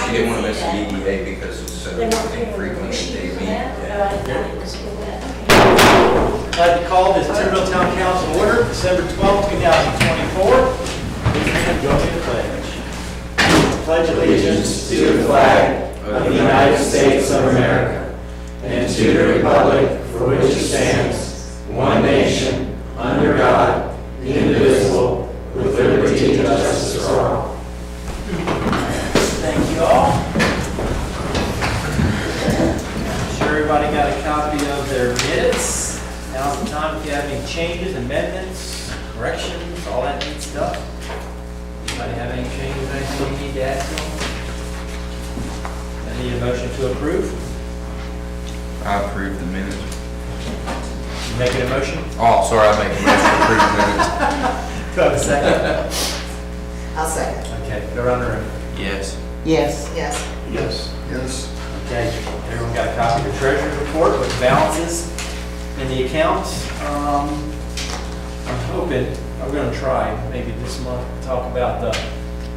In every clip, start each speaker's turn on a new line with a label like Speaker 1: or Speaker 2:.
Speaker 1: She didn't want to miss the EDA because it's so frequent that they meet.
Speaker 2: I'd like to call this Centerville Town Council order, December 12th, 2024. Please stand, join me in the pledge. Pledge allegiance
Speaker 3: to the flag of the United States of America and to the republic for which it stands, one nation, under God, indivisible, with liberty and justice for all.
Speaker 2: Thank you all. I'm sure everybody got a copy of their minutes. Now's the time if you have any changes, amendments, corrections, all that neat stuff. Anybody have any changes, anything you need to add to them? I need a motion to approve.
Speaker 1: I approve the minutes.
Speaker 2: You making a motion?
Speaker 1: Oh, sorry, I make a motion to approve the minutes.
Speaker 2: Do I have a second?
Speaker 4: I'll second.
Speaker 2: Okay, go around the room.
Speaker 1: Yes.
Speaker 4: Yes. Yes.
Speaker 3: Yes.
Speaker 5: Yes.
Speaker 2: Okay, everyone got a copy of the treasurer's report with balances in the accounts. I'm hoping, I'm gonna try maybe this month, talk about the,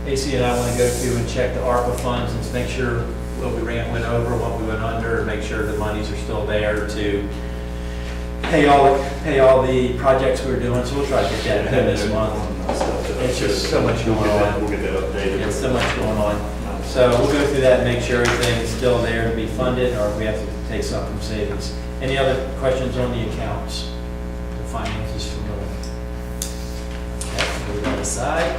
Speaker 2: AC and I wanna go through and check the ARPA funds and make sure what we went over, what we went under, and make sure the monies are still there to pay all the projects we're doing. So we'll try to get that done this month. It's just so much going on.
Speaker 3: We'll get that updated.
Speaker 2: There's so much going on. So we'll go through that and make sure everything is still there to be funded, or if we have to take some from savings. Any other questions on the accounts? The finances for the, okay, move that aside.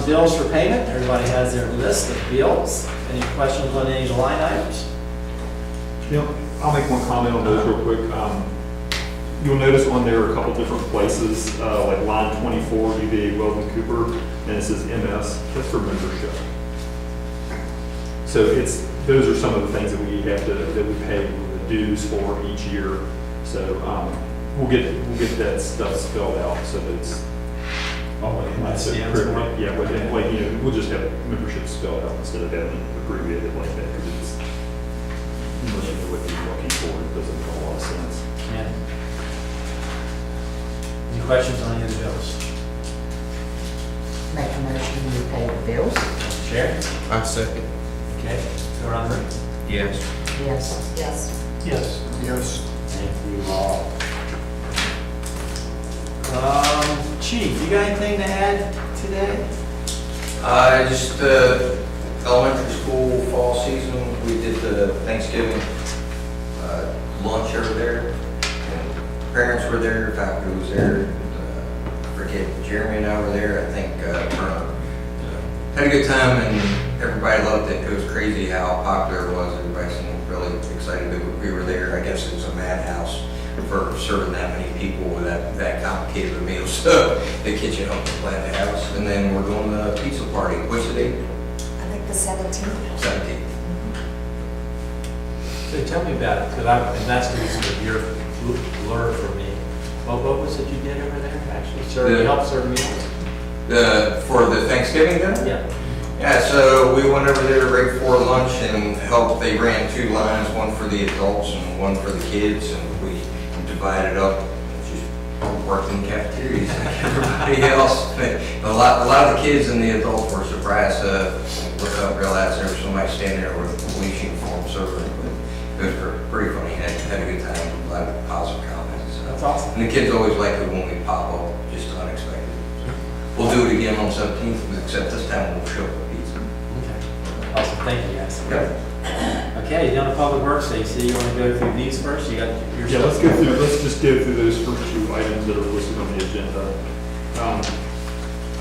Speaker 2: Bills for payment, everybody has their list of bills. Any questions on any line items?
Speaker 6: Yep, I'll make one comment on those real quick. You'll notice on there a couple different places, like line 24, UVA Weldon Cooper, and it says MS, that's for membership. So those are some of the things that we pay the dues for each year. So we'll get that stuff spelled out so that it's all in that. Yeah, we'll just have membership spelled out instead of having it abbreviated like that, because it's more than what you're looking for. It doesn't make a lot of sense.
Speaker 2: Yeah. Any questions on any of the bills?
Speaker 4: Make a motion to pay the bills.
Speaker 2: Sharon?
Speaker 1: I second.
Speaker 2: Okay, go around the room.
Speaker 1: Yes.
Speaker 4: Yes. Yes.
Speaker 3: Yes.
Speaker 5: Yes.
Speaker 2: Thank you all. Chief, you got anything to add today?
Speaker 1: Just elementary school fall season, we did the Thanksgiving lunch over there. And parents were there, faculty was there. Forget, Jeremy and I were there, I think. Had a good time and everybody loved it. It was crazy how popular it was. Everybody seemed really excited that we were there. I guess it was a madhouse for serving that many people with that complicated a meal. So the kitchen helped us plan the house. And then we're doing the pizza party. What's the date?
Speaker 4: I think the 17th.
Speaker 1: 17th.
Speaker 2: So tell me about it, because and that's the reason that you're lured for me. Well, what was it you did over there, actually? Help serve meals?
Speaker 1: For the Thanksgiving dinner?
Speaker 2: Yeah.
Speaker 1: Yeah, so we went over there right before lunch and helped. They ran two lines, one for the adults and one for the kids, and we divided up. Just worked in cafeterias like everybody else. A lot of the kids and the adults were surprised to look up, realize there was somebody standing there with a police uniform serving. It was pretty funny. Had a good time. A lot of positive comments.
Speaker 2: That's awesome.
Speaker 1: And the kids always like it when we pop up, just unexpected. We'll do it again on 17th, except this time we'll show up with pizza.
Speaker 2: Okay. Awesome, thank you guys.
Speaker 1: Yep.
Speaker 2: Okay, down to Public Works, AC, you want to go through these first? You got your
Speaker 6: Yeah,
Speaker 2: stuff?
Speaker 6: let's just go through those first two items that are listed on the agenda.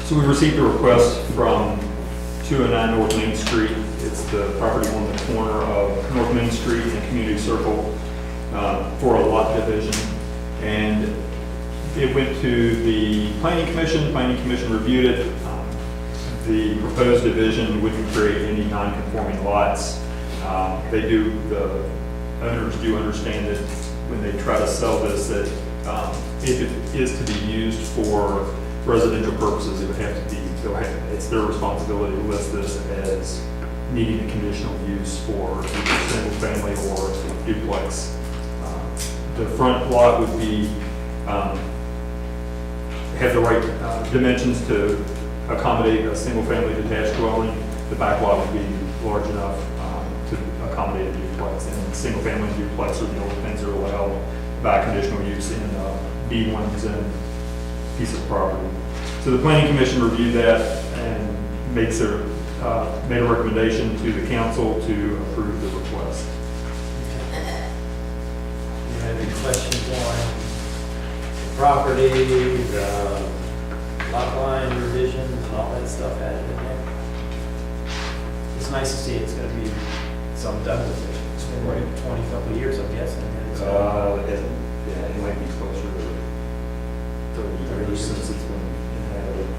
Speaker 6: So we received a request from 209 North Main Street. It's the property on the corner of North Main Street and Community Circle for a lot division. And it went to the Planning Commission. The Planning Commission reviewed it. The proposed division wouldn't create any non-conforming lots. The owners do understand that when they try to sell this, that if it is to be used for residential purposes, it would have to be, it's their responsibility to list this as needing a conditional use for either single family or duplex. The front lot would be, have the right dimensions to accommodate a single family detached dwelling. the back lot would be large enough to accommodate a duplex. And single-family duplex are the only things that are allowed by conditional use in B1 zone piece of property. So the planning commission reviewed that and made a recommendation to the council to approve the request.
Speaker 2: You have any questions on the property, the lot line revisions, and all that stuff added in there? It's nice to see it's gonna be some done with it. It's been, what, 20 couple of years, I'm guessing. and it's all-
Speaker 6: It might be closer to 30 years since it's been inhabited.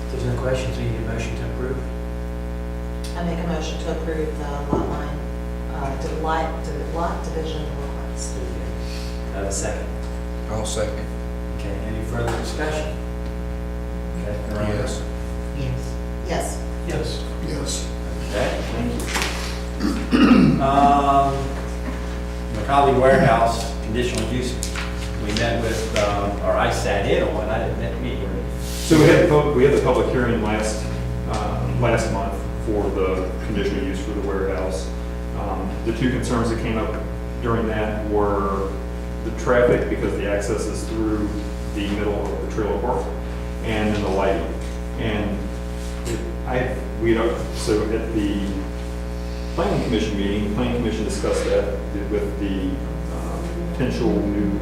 Speaker 2: If there's no questions, we need a motion to approve.
Speaker 4: I make a motion to approve the lot line, to the lot division request.
Speaker 2: Have a second.
Speaker 1: I'll second.
Speaker 2: Okay, any further discussion? Okay, Veronica?
Speaker 1: Yes.
Speaker 4: Yes.
Speaker 2: Yes.
Speaker 3: Yes.
Speaker 2: Okay, thank you. McCauley Warehouse, conditional use, we met with, or I sat in on, I didn't meet with.
Speaker 6: So we had the public hearing last month for the conditional use for the warehouse. The two concerns that came up during that were the traffic, because the access is through the middle of the trailer park, and then the lighting. And so at the planning commission meeting, the planning commission discussed that with the potential new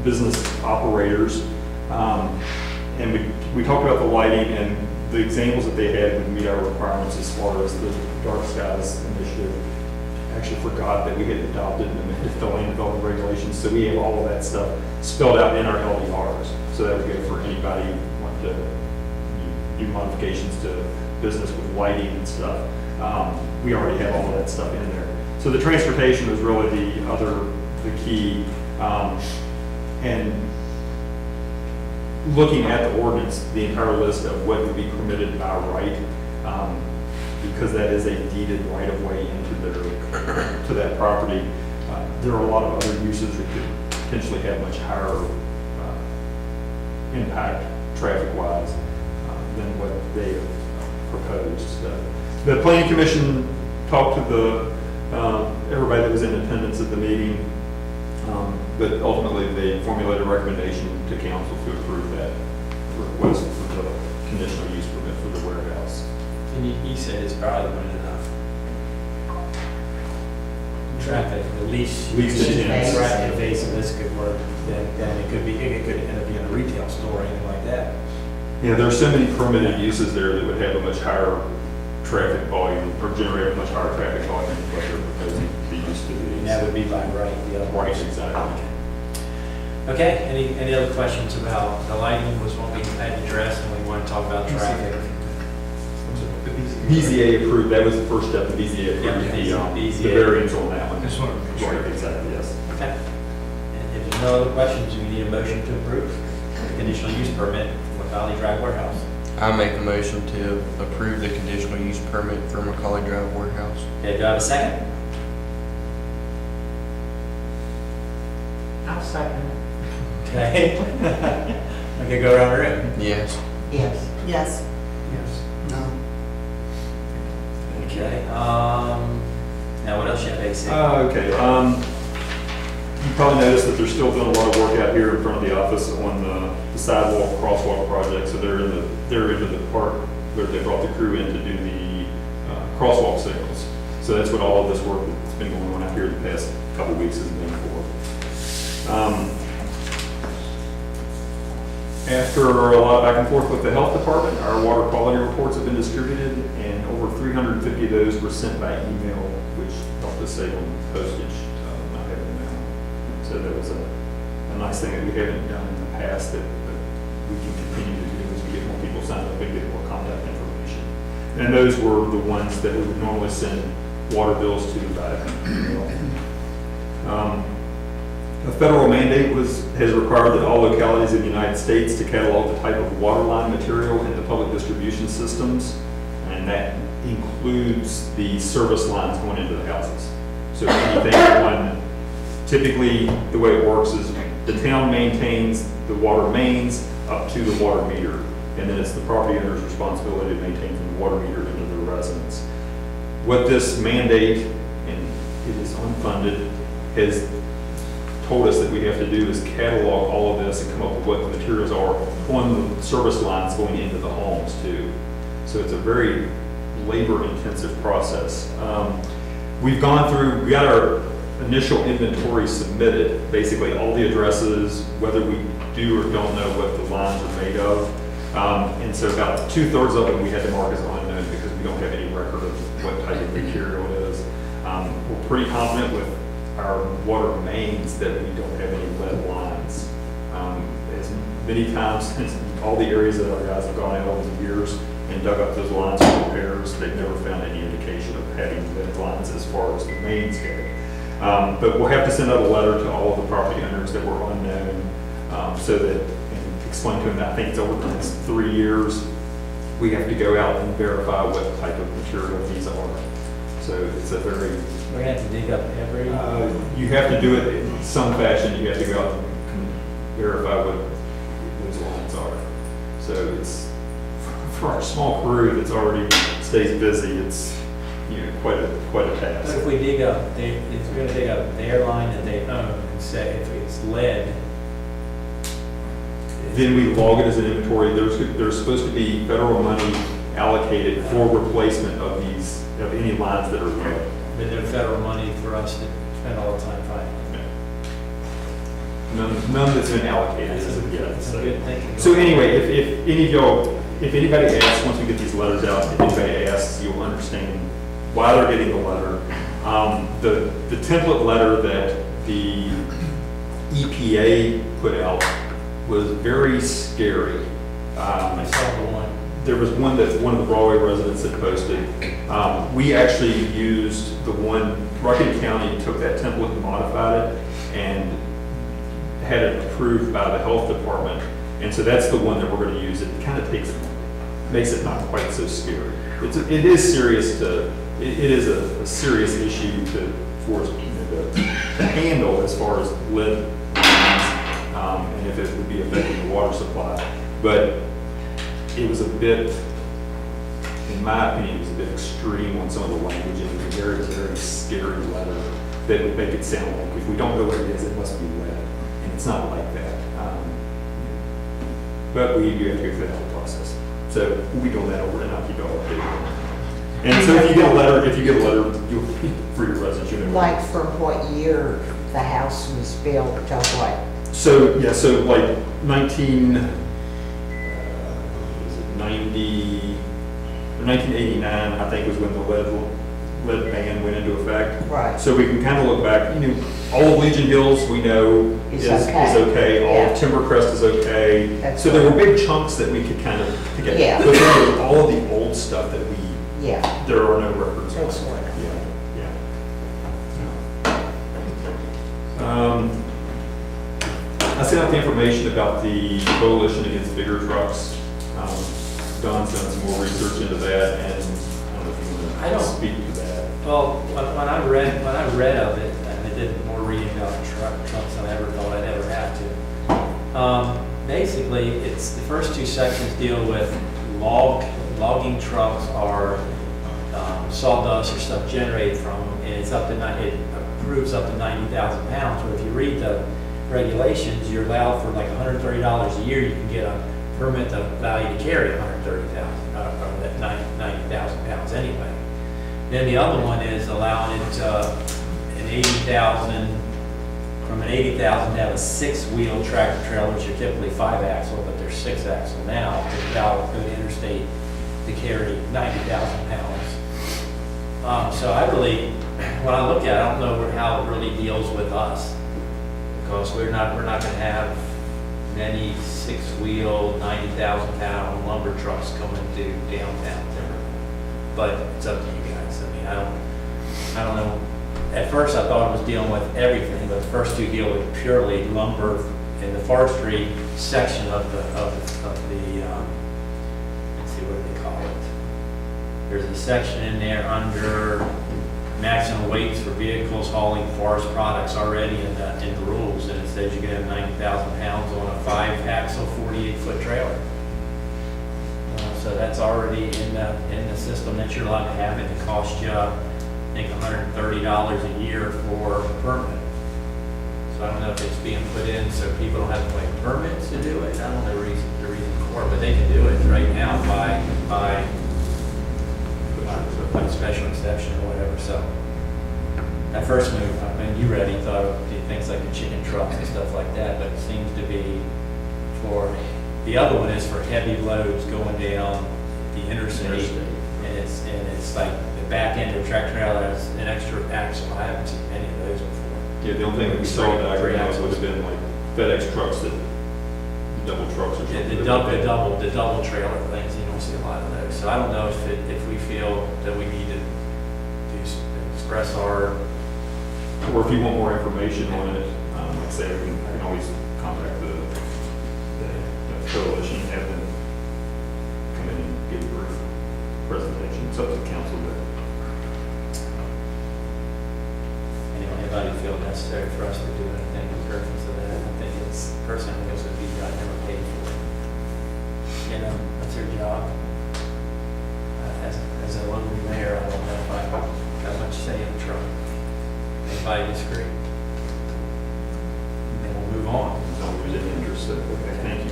Speaker 6: business operators. And we talked about the lighting, and the examples that they had would meet our requirements as far as the dark skies initiative. I actually forgot that we had adopted and amended the land development regulations, so we have all of that stuff spelled out in our LDRs. So that would go for anybody who want to do modifications to business with lighting and stuff. We already have all of that stuff in there. So the transportation was really the key. And looking at the ordinance, the entire list of what would be permitted by right, because that is a deeded right-of-way into to that property. There are a lot of other uses that could potentially have much higher impact traffic-wise than what they have proposed. The planning commission talked to everybody that was in attendance at the meeting, but ultimately they formulated a recommendation to council to approve that request for the conditional use permit for the warehouse.
Speaker 2: And he said it's probably not enough. Traffic, at least.
Speaker 6: Least intense.
Speaker 2: Right, if face of this could work, then it could end up being a retail store or anything like that.
Speaker 6: Yeah, there are so many permitted uses there that would have a much higher traffic volume, or generate a much higher traffic volume than what they're proposing to be used to be.
Speaker 2: And that would be by right, the other.
Speaker 6: Right, exactly.
Speaker 2: Okay, any other questions about the lighting was what we had addressed, and we want to talk about traffic.
Speaker 6: BZA approved, that was the first step, the BZA approved
Speaker 2: Yeah,
Speaker 6: the
Speaker 2: BZA.
Speaker 6: variance on that one.
Speaker 3: Just wanted to make sure.
Speaker 6: Right, exactly, yes.
Speaker 2: Okay. And if there's no other questions, we need a motion to approve the conditional use permit for Valley Drive Warehouse.
Speaker 1: I make a motion to approve the conditional use permit for McCauley Drive Warehouse.
Speaker 2: Okay, do I have a second?
Speaker 4: I'll second it.
Speaker 2: Okay. Okay, go around the room.
Speaker 1: Yes.
Speaker 4: Yes. Yes.
Speaker 2: Yes.
Speaker 3: No.
Speaker 2: Okay, now what else you have to say?
Speaker 6: Okay, you probably noticed that they're still doing a lot of work out here in front of the office on the sidewalk crosswalk project. So they're into the part where they brought the crew in to do the crosswalk signals. So that's what all of this work that's been going on out here the past couple weeks has been for. After a lot of back and forth with the health department, our water quality reports have been distributed, and over 350 of those were sent by email, which helped us save on postage, not having them out. So that was a nice thing that we haven't done in the past that we can continue to do as we get more people signed up and get more contact information. And those were the ones that we would normally send water bills to by email. A federal mandate has required that all localities in the United States to catalog the type of water line material in the public distribution systems, and that includes the service lines going into the houses. So anything typically the way it works is the town maintains the water mains up to the water meter. and then it's the property owner's responsibility to maintain from the water meter into their residence. What this mandate, and it is unfunded, has told us that we have to do is catalog all of this and come up with what the materials are on the service lines going into the homes too. So it's a very labor-intensive process. We've gone through, we got our initial inventory submitted, basically all the addresses, whether we do or don't know what the lines are made of. And so about 2/3 of them we had to mark as unknown because we don't have any record of what type of material it is. We're pretty confident with our water mains that we don't have any lead lines. As many times since all the areas that our guys have gone out over the years and dug up those lines for repairs, they've never found any indication of having lead lines as far as the mains go. But we'll have to send out a letter to all of the property owners that were unknown, so that, and explain to them that I think it's over the next 3 years, we have to go out and verify what type of material these are. So it's a very,
Speaker 2: We have to dig up every,
Speaker 6: you have to do it in some fashion, you have to go out and verify what those lines are. So it's, for our small crew that's already stays busy, it's, you know, quite a
Speaker 2: but if
Speaker 6: task.
Speaker 2: we dig up, if we're gonna dig up their line that they own, and say if it's lead.
Speaker 6: Then we log it as an inventory. There's supposed to be federal money allocated for replacement of these, of any lines that are lead.
Speaker 2: But there's federal money for us to spend all the time fighting.
Speaker 6: None that's been allocated as of yet.
Speaker 2: That's
Speaker 6: So.
Speaker 2: good thinking.
Speaker 6: So anyway, if any of y'all, if anybody asks, once we get these letters out, if anybody asks, you'll understand why they're getting the letter. The template letter that the EPA put out was very scary.
Speaker 2: I saw the one.
Speaker 6: There was one that one of the Broadway residents had posted. We actually used the one, Rugged County took that template and modified it and had it approved by the health department. And so that's the one that we're going to use. It kind of makes it not quite so scary. It is serious it is a serious issue for us to handle as far as lead and if it would be affecting the water supply. But it was a bit, in my opinion, it was a bit extreme on some of the language. It was a very, very scary letter that would make it sound like if we don't know what it is, it must be lead. And it's not like that. But we do have to go through the whole process. So we'll be doing that over and I'll keep y'all updated. And so if you get a letter, you'll, for your residents, you know.
Speaker 5: Like from what year the house was built to what?
Speaker 6: So, yeah, so like 1989, I think was when the lead ban went into effect.
Speaker 5: Right.
Speaker 6: So we can kind of look back, you know, all of Legion Hills we know
Speaker 5: Is
Speaker 6: is
Speaker 5: okay.
Speaker 6: okay, all
Speaker 5: Yeah.
Speaker 6: of Timbercrest is okay.
Speaker 5: That's
Speaker 6: So there were
Speaker 5: right.
Speaker 6: big chunks that we could kind of get.
Speaker 5: Yeah.
Speaker 6: But there was all of the old stuff that
Speaker 5: Yeah,
Speaker 6: there are no records on.
Speaker 5: that's what.
Speaker 6: I sent out the information about the coalition against bigger trucks. Don's done some more research into that, and I don't know if you
Speaker 2: I
Speaker 6: want to
Speaker 2: don't-
Speaker 6: speak to that.
Speaker 2: Well, when I read of it, and I did more reading about trucks than I ever thought I'd ever have to. Basically, it's, the first two sections deal with logging trucks or sawdust or stuff generated from them, and it's up to, it approves up to 90,000 pounds. But if you read the regulations, you're allowed for like $130 a year, you can get a permit to allow you to carry 130,000, or that 90,000 pounds anyway. Then the other one is allowing it an 80,000, from an 80,000 to have a 6-wheel tractor trailer, which are typically 5-axle, but they're 6-axle now, to allow it to go to interstate to carry 90,000 pounds. So I really, when I look at it, I don't know how it really deals with us, because we're not gonna have many 6-wheel, 90,000 pound lumber trucks coming to downtown Timberville. But it's up to you guys. I mean, I don't know. At first I thought it was dealing with everything, but the first two deal with purely lumber in the forestry section of the, let's see, what do they call it? There's a section in there under maximum weights for vehicles hauling forest products already in the rules, and it says you can have 90,000 pounds on a 5-axle, 48-foot trailer. so that's already in the system that you're allowed to have. It costs you, I think, $130 a year for a permit. So I don't know if it's being put in so people don't have to wait permits to do it. I don't know the reason for it, but they can do it right now by special exception or whatever, so. At first move, when you read, he thought of things like the chicken trucks and stuff like that, but it seems to be the other one is for heavy loads going down the interstate. And it's like the back end of a tractor trailer has an extra axle. I haven't seen many of those before.
Speaker 6: Yeah, the only thing that we saw that would have been like FedEx trucks that, the double trucks or
Speaker 2: Yeah,
Speaker 6: something.
Speaker 2: the double trailer things, you don't see a lot of those. So I don't know if we feel that we need to express our,
Speaker 6: Or if you want more information on it, like I say, I can always contact the coalition and have them come in and give a brief presentation. It's up to the council, but
Speaker 2: anybody feel necessary for us to do anything in reference to that. I think it's, personally, this would be, I never paid for it. You know, that's their job. As a local mayor, I don't know if I got much say in the truck. Anybody disagree? Then we'll move on.
Speaker 6: don't lose any interest. So, okay, thank you.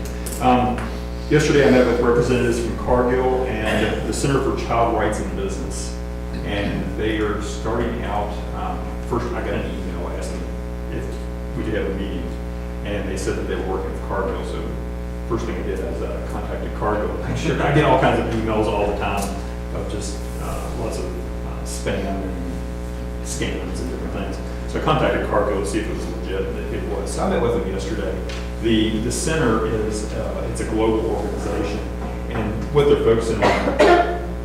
Speaker 6: Yesterday, I met with representatives from Cargill and the Center for Child Rights in Business. And they are starting out, first I got an email asking if we could have a meeting. And they said that they were working with Cargill. So first thing I did is contacted Cargill. I get all kinds of emails all the time of just lots of spam and scams and different things. So I contacted Cargill to see if it was legit, and it was. So I met with them yesterday. The center is, it's a global organization, and what they're focusing on,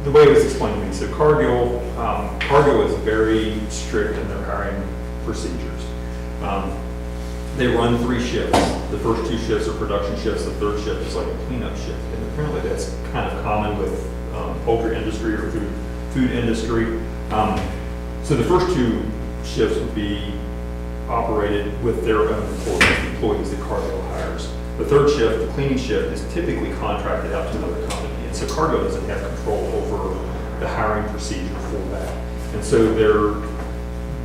Speaker 6: the way it was explained to me, so Cargill is very strict in their hiring procedures. They run 3 shifts. The first 2 shifts are production shifts, the third shift is like a cleanup shift, and apparently that's kind of common with poultry industry or food industry. So the first 2 shifts would be operated with their own employees that Cargill hires. The third shift, the cleaning shift, is typically contracted out to another company. And so Cargill doesn't have control over the hiring procedure for that. And so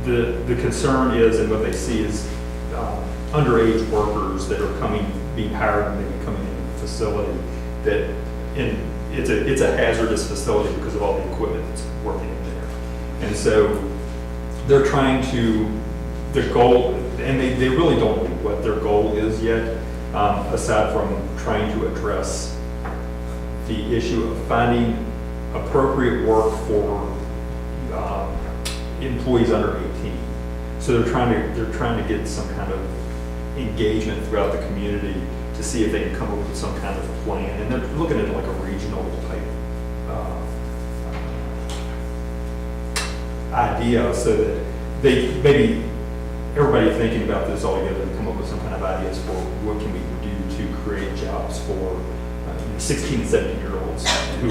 Speaker 6: the concern is, and what they see is underage workers that are being hired and maybe coming into the facility that it's a hazardous facility because of all the equipment that's working in there. And so they're trying to, the goal, and they really don't know what their goal is yet, aside from trying to address the issue of finding appropriate work for employees under 18. So they're trying to get some kind of engagement throughout the community to see if they can come up with some kind of plan. And they're looking at like a regional type idea, so that they maybe everybody thinking about this all together and come up with some kind of ideas for what can we do to create jobs for 16 and 17-year-olds who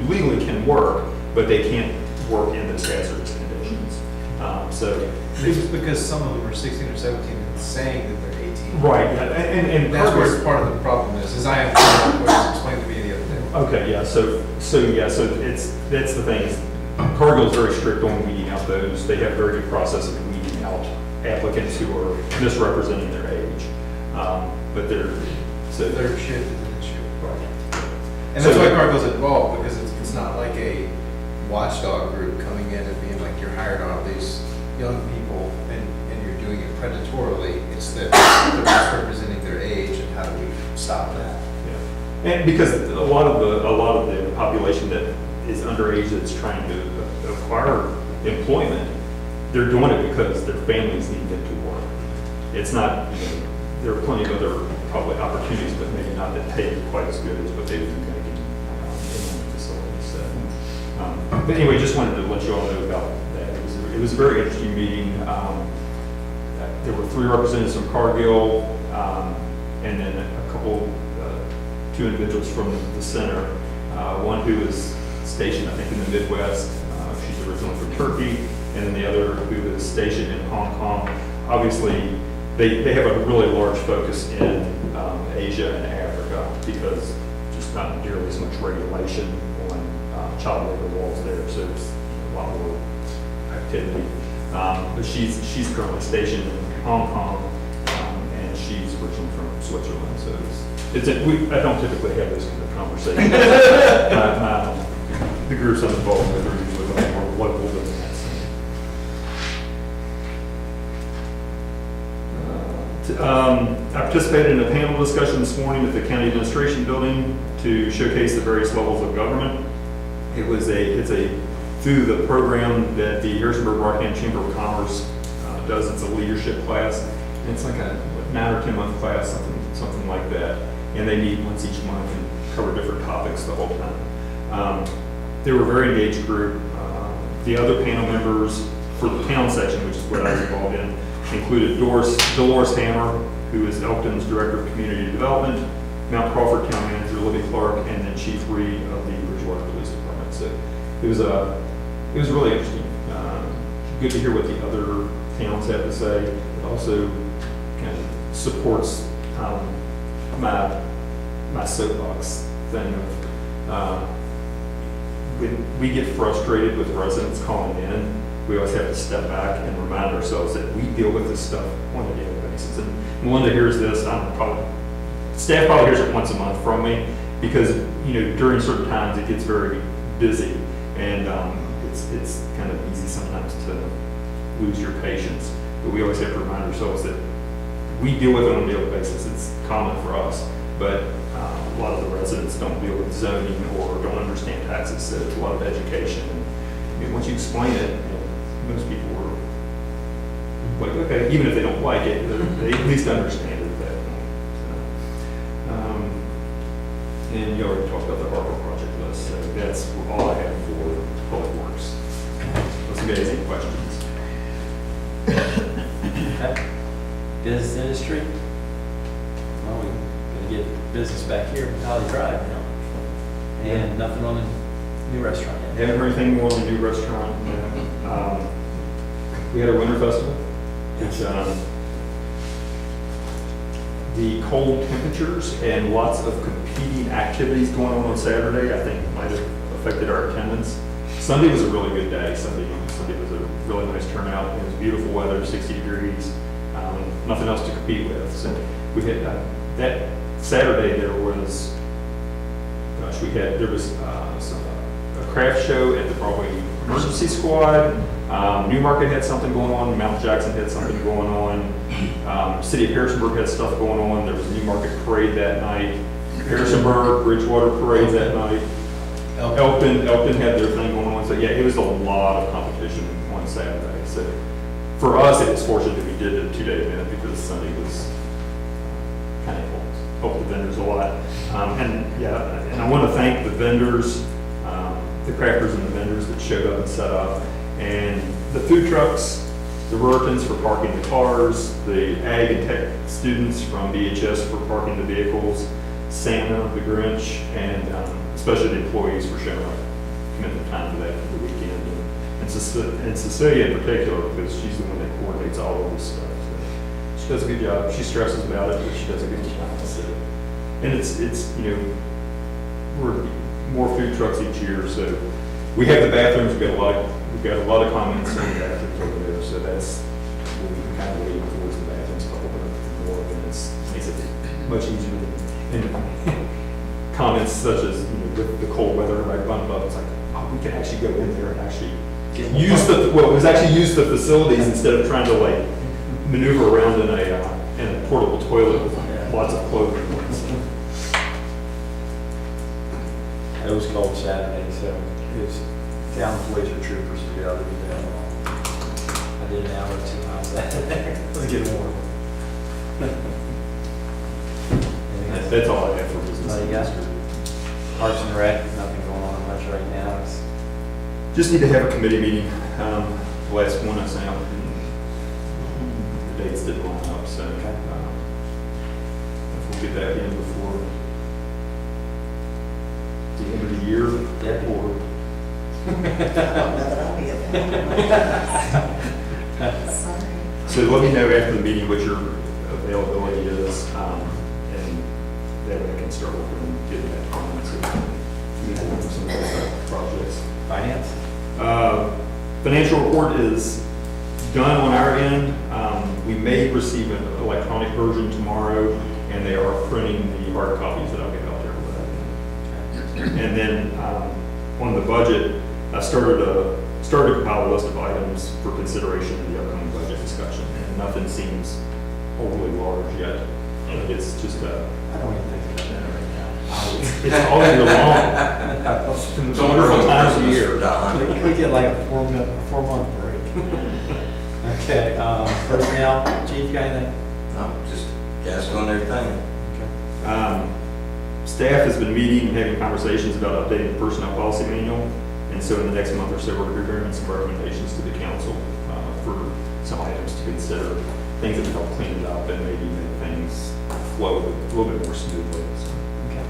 Speaker 6: legally can work, but they can't work in those hazardous conditions. So
Speaker 7: It's because some of them are 16 or 17 and saying that they're 18.
Speaker 6: right, yeah, and
Speaker 7: That's
Speaker 6: Cargill's-
Speaker 7: where part of the problem is I have what was explained to me the other day.
Speaker 6: Okay, yeah, so that's the thing, is Cargill's very strict on weeding out those. They have a very good process of weeding out applicants who are misrepresenting their age. But so
Speaker 7: Third shift and then shift.
Speaker 6: right.
Speaker 7: And that's why Cargill's involved, because it's not like a watchdog group coming in and being like, you're hired on all these young people and you're doing it predatorily. It's that they're misrepresenting their age, and how do we stop that?
Speaker 6: Yeah. And because a lot of the population that is underage that's trying to acquire employment, they're doing it because their families need them to work. It's not, there are plenty of other probably opportunities, but maybe not that pay quite as good as what they do kind of get in the facility. So, but anyway, just wanted to let you all know about that. It was a very interesting meeting. There were 3 representatives from Cargill, and then a couple, 2 individuals from the center. One who is stationed, I think, in the Midwest. She's originally from Turkey, and then the other who is stationed in Hong Kong. Obviously, they have a really large focus in Asia and Africa, because just there's not nearly as much regulation on child labor laws there, so it's a lot more activity. But she's currently stationed in Hong Kong, and she's originally from Switzerland, so I don't typically have this kind of conversation. The groups I'm involved with are usually a little more local than that. I participated in a panel discussion this morning at the County Administration Building to showcase the various levels of government. It's through the program that the Harrisonburg-Rockingham Chamber of Commerce does. It's a leadership class, and it's like a 9 or 10 month class, something like that. And they meet once each month and cover different topics the whole time. They were a very engaged group. The other panel members for the town section, which is what I was involved in, included Dolores Hammer, who is Elkton's Director of Community Development, Mount Crawford Town Manager Libby Clark, and then Chief Reed of the Bridgewater Police Department. So it was really interesting. Good to hear what the other towns have to say. It also kind of supports my soapbox thing of when we get frustrated with residents calling in, we always have to step back and remind ourselves that we deal with this stuff on a daily basis. And Melinda hears this, staff probably hears it once a month from me, because during certain times it gets very busy, and it's kind of easy sometimes to lose your patience. But we always have to remind ourselves that we deal with it on a daily basis. It's common for us, but a lot of the residents don't deal with zoning or don't understand taxes, so it's a lot of education. And once you explain it, most people were like, okay, even if they don't like it, they at least understand it at that point. So, and you already talked about the harbor project list, so that's all I have for Public Works. Let's get any questions.
Speaker 2: Business industry? Well, we're gonna get business back here in Holly Drive now. And nothing on the new restaurant yet.
Speaker 6: Haven't heard anything more on the new restaurant. We had a winter festival, which the cold temperatures and lots of competing activities going on Saturday, I think might have affected our attendance. Sunday was a really good day. Sunday was a really nice turnout. It was beautiful weather, 60 degrees, nothing else to compete with. So we had that Saturday there was a craft show at the Broadway Emergency Squad. Newmarket had something going on. Mount Jackson had something going on. City of Harrisonburg had stuff going on. There was a Newmarket parade that night. Harrisonburg, Bridgewater parade that night. Elkton had their thing going on. So yeah, it was a lot of competition on Saturday. So for us, it was fortunate that we did a 2-day event, because Sunday was kind of helped the vendors a lot. And I want to thank the vendors, the crafters and the vendors that showed up and set up, and the food trucks, the Rurtons for parking the cars, the ag and tech students from BHS for parking the vehicles, Santa, the Grinch, and especially the employees for showing up, committing the time to that for the weekend. And Cecilia in particular, because she's the one that coordinates all of this stuff. So she does a good job. She stresses about it, but she does a good job. So, and it's we're more food trucks each year, so we have the bathrooms. We've got a lot of comments on the bathrooms over there, so that's what we kind of lean towards the bathrooms a couple bit more, and it makes it much easier. And comments such as, with the cold weather, right, bump up, it's like, oh, we can actually go in there and actually use it was actually use the facilities instead of trying to like maneuver around in a portable toilet with lots of clothing.
Speaker 2: It was cold Saturday, so it was, town employees are troopers to be able to do that. I did an hour or 2 miles Saturday. It was getting warm.
Speaker 6: That's all I have for business.
Speaker 2: Well, you guys are Parks and Rec, nothing going on much right now. It's
Speaker 6: Just need to have a committee meeting. The last one I sent out, the dates didn't line up, so if we'll get that in before the end of the year,
Speaker 2: Yeah.
Speaker 6: or
Speaker 4: I don't know that I'll be available. Sorry.
Speaker 6: so let me know after the meeting what your availability is, and that way I can start working getting that going, so we can work with some of those projects.
Speaker 2: Finance?
Speaker 6: Financial report is done on our end. We may receive an electronic version tomorrow, and they are printing the hard copies that I'll get out there with that. And then on the budget, I started to compile a list of items for consideration in the upcoming budget discussion, and nothing seems overly large yet. It's just
Speaker 2: I don't even think about that right now.
Speaker 6: it's all year long.
Speaker 1: It's only from
Speaker 6: times a
Speaker 1: Christmas
Speaker 6: year.
Speaker 1: for Don.
Speaker 2: We get like a 4-month break. Okay, personnel, chief, got anything?
Speaker 1: I'm just gas on everything.
Speaker 6: Staff has been meeting and having conversations about updating the personnel policy manual. And so in the next month or so, we're going to be bringing some recommendations to the council for some items to consider, things that help clean it up and maybe make things flow a little bit more smoothly. So,
Speaker 2: Okay.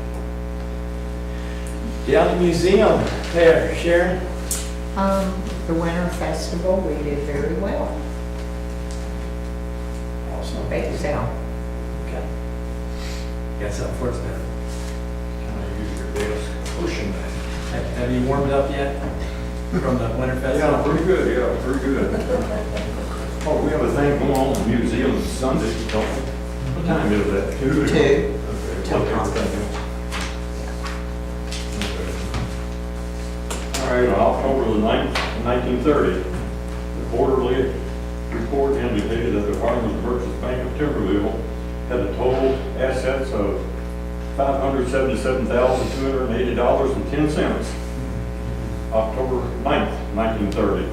Speaker 2: Down to museum, there, Sharon?
Speaker 5: The Winter Festival, we did very well.
Speaker 2: Awesome.
Speaker 5: Bake sale.
Speaker 2: Okay. Got something for us there? Have you warmed up yet from the Winter Festival?
Speaker 8: Yeah, pretty good, pretty good. Oh, we have a thing going on in the museum Sunday, don't we? What time is that? 2?
Speaker 5: Two.
Speaker 8: Okay.
Speaker 5: Till
Speaker 8: Okay,
Speaker 5: concert.
Speaker 8: thank you. All right, on October the 9th, 1930, the quarterly report indicated that the Farmers Merchants Bank of Timberville had a total assets of $577,280.10. October 9th, 1930.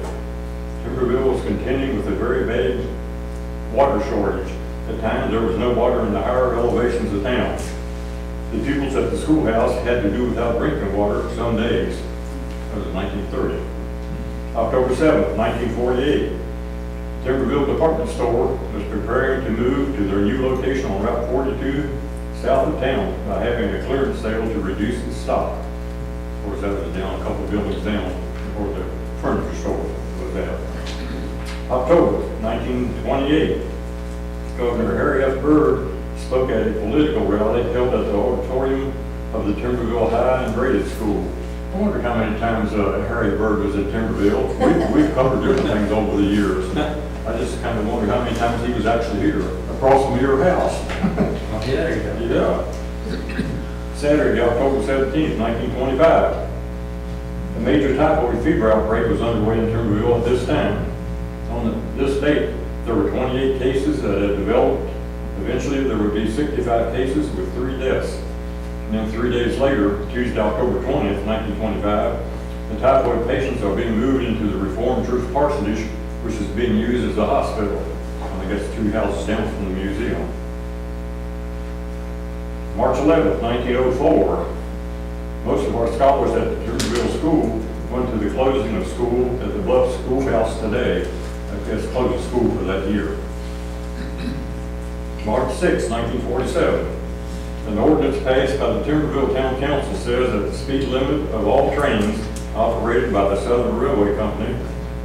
Speaker 8: Timberville was contending with a very bad water shortage. At times, there was no water in the higher elevations of town. The pupils at the schoolhouse had to do without drinking water some days. That was 1930. October 7th, 1948. Timberville Department Store was preparing to move to their new location on Route 42 south of town by having a clearance sale to reduce its stock. Of course, that was down a couple of buildings down where the furniture store was at. October 1928, Governor Harry F. Byrd spoke at a political rally held at the auditorium of the Timberville High and Graded School. I wonder how many times Harry Byrd was in Timberville. We've covered different things over the years. I just kind of wonder how many times he was actually here, across from your house.
Speaker 2: Yeah, there you go.
Speaker 8: Yeah. Saturday, October 17th, 1925. A major typhoid fever outbreak was underway in Timberville at this time. On this date, there were 28 cases that had developed. Eventually, there would be 65 cases with 3 deaths. And then 3 days later, Tuesday, October 20th, 1925, the typhoid patients are being moved into the Reformed Church Parsonage, which is being used as a hospital. I guess 2 houses down from the museum. March 11th, 1904, most of our scholars at the Timberville School went to the closing of school at the Bluff Schoolhouse today. I guess closed school for that year. March 6th, 1947, an ordinance passed by the Timberville Town Council says that the speed limit of all trains operated by the Southern Railway Company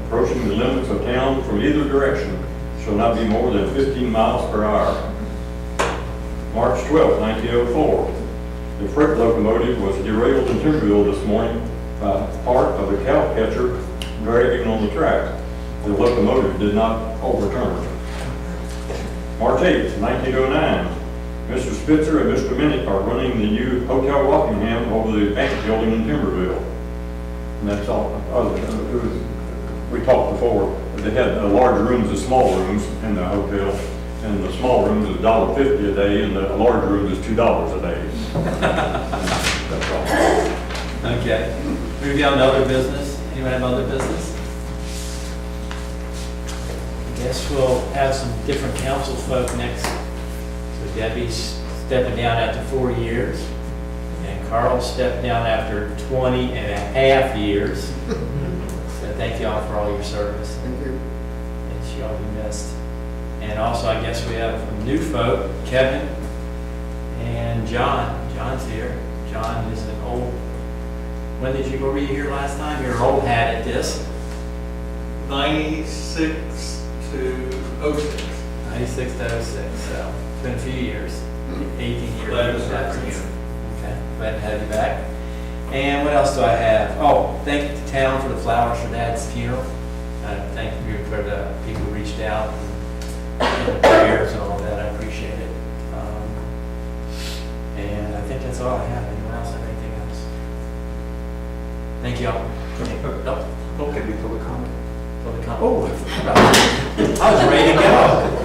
Speaker 8: approaching the limits of town from either direction shall not be more than 15 miles per hour. March 12, 1904, the freight locomotive was derailed in Timberville this morning by part of a cow catcher dragging on the track. The locomotive did not overturn. March 8, 1909, Mr. Spitzer and Mr. Minnick are running the new Hotel Rockingham over the bank building in Timberville. And that's all. We talked before, they had large rooms and small rooms in the hotel. And the small rooms is $1.50 a day, and the large rooms is $2 a day. That's all.
Speaker 2: Okay. Move down to other business. Anyone have other business? I guess we'll have some different council folk next. So Debbie's stepping down after 4 years, and Carl stepped down after 20 and a half years. So thank you all for all your service.
Speaker 7: Thank you.
Speaker 2: And she'll be missed. And also, I guess we have some new folk, Kevin and John. John's here. John is an old, were you here last time? You're an old hat at this.
Speaker 9: 96 to 06.
Speaker 2: 96 to 06, so it's been a few years. 18 years.
Speaker 9: Glad to have
Speaker 2: difference.
Speaker 9: you.
Speaker 2: Okay. glad to have you back. And what else do I have? Oh, thank the town for the flowers for Dad's funeral. Thank you for the people who reached out and the prayers and all that. I appreciate it. And I think that's all I have. Anyone else have anything else? Thank you all. No.
Speaker 6: Okay, we public comment.
Speaker 2: Public comment. Oh, I forgot about it. I was ready to go.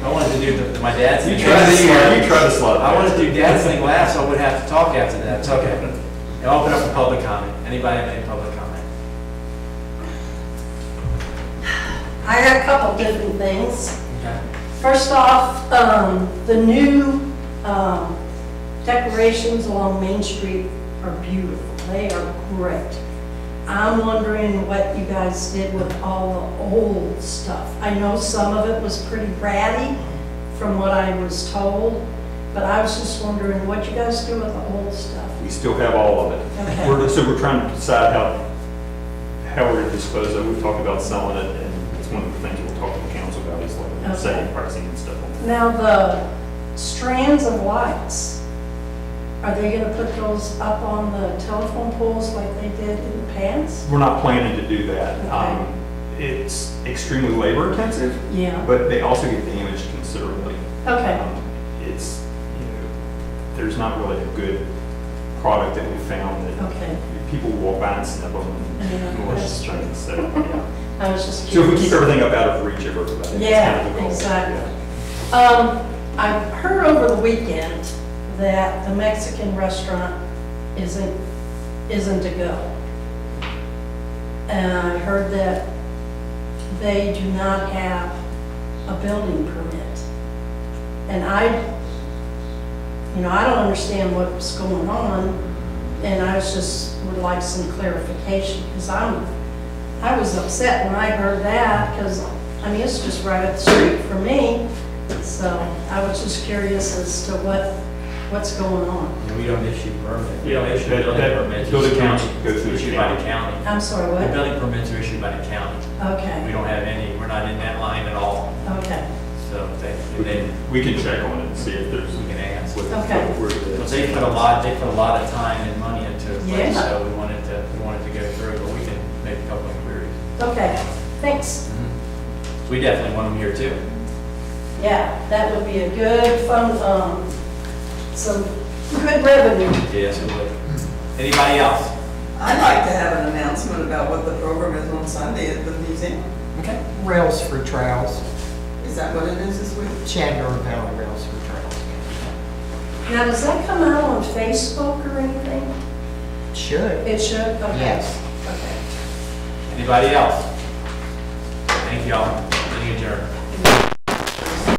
Speaker 2: I wanted to do my dad's thing.
Speaker 6: You try to slot.
Speaker 2: I wanted to do dad's thing last, so I wouldn't have to talk after that. It's okay. I'll open up for public comment. Anybody have any public comment?
Speaker 10: I got a couple different things.
Speaker 2: Okay.
Speaker 10: First off, the new decorations along Main Street are beautiful. They are great. I'm wondering what you guys did with all the old stuff. I know some of it was pretty ratty from what I was told, but I was just wondering what you guys do with the old stuff.
Speaker 6: We still have all of it.
Speaker 10: Okay.
Speaker 6: We're trying to decide how we're gonna dispose of it. We've talked about selling it, and it's one of the things we'll talk to the council about is like
Speaker 10: Okay.
Speaker 6: setting pricing and stuff on that.
Speaker 10: Now, the strands of lights, are they gonna put those up on the telephone poles like they did in the past?
Speaker 6: We're not planning to do that.
Speaker 10: Okay.
Speaker 6: It's extremely labor intensive,
Speaker 10: Yeah,
Speaker 6: but they also get damaged considerably.
Speaker 10: okay,
Speaker 6: It's, there's not really a good product that we found that
Speaker 10: okay.
Speaker 6: people walk by and snip them
Speaker 10: Yeah,
Speaker 6: and malicious
Speaker 10: that's true.
Speaker 6: things. So, yeah.
Speaker 10: I was just
Speaker 6: So if we
Speaker 10: curious.
Speaker 6: keep everything up out of reach of everybody. it's
Speaker 10: Yeah,
Speaker 6: kind of the goal.
Speaker 10: exactly.
Speaker 6: Yeah.
Speaker 10: I heard over the weekend that the Mexican restaurant isn't a go. And I heard that they do not have a building permit. And I don't understand what's going on, and I would like some clarification, because I was upset when I heard that, because, it's just right up the street from me, so I was just curious as to what's going on.
Speaker 2: And we don't issue permits. We
Speaker 6: Yeah,
Speaker 2: don't issue
Speaker 6: that-
Speaker 2: building
Speaker 6: that
Speaker 2: permits.
Speaker 6: building
Speaker 2: It's
Speaker 6: permits
Speaker 2: county.
Speaker 6: go through the
Speaker 2: Issued by the
Speaker 6: county.
Speaker 2: county.
Speaker 10: I'm sorry,
Speaker 2: The
Speaker 10: what?
Speaker 2: building permits are issued by the county. We
Speaker 10: Okay,
Speaker 2: don't have any, we're not in that line at all.
Speaker 10: okay,
Speaker 2: So they
Speaker 6: We can check on it and see if there's.
Speaker 2: we can ask.
Speaker 10: Okay.
Speaker 6: Where it is.
Speaker 2: But they put a lot of time and money into it,
Speaker 10: Yeah.
Speaker 2: so we wanted to go through, but we can make a couple of queries.
Speaker 10: okay, thanks.
Speaker 2: We definitely want them here too.
Speaker 10: Yeah, that would be a good, fun, some good revenue.
Speaker 2: Yes, it would. Anybody else?
Speaker 11: I'd like to have an announcement about what the program is on Sunday at the museum.
Speaker 2: Okay.
Speaker 5: Rails for Trails,
Speaker 11: Is that what it is this week?
Speaker 5: Chandler Valley Rails for Trails.
Speaker 10: Now, does that come out on Facebook or anything?
Speaker 5: Should.
Speaker 10: It should? Okay.
Speaker 5: Yes.
Speaker 10: Okay.
Speaker 2: Anybody else? Thank y'all. Meeting adjourned.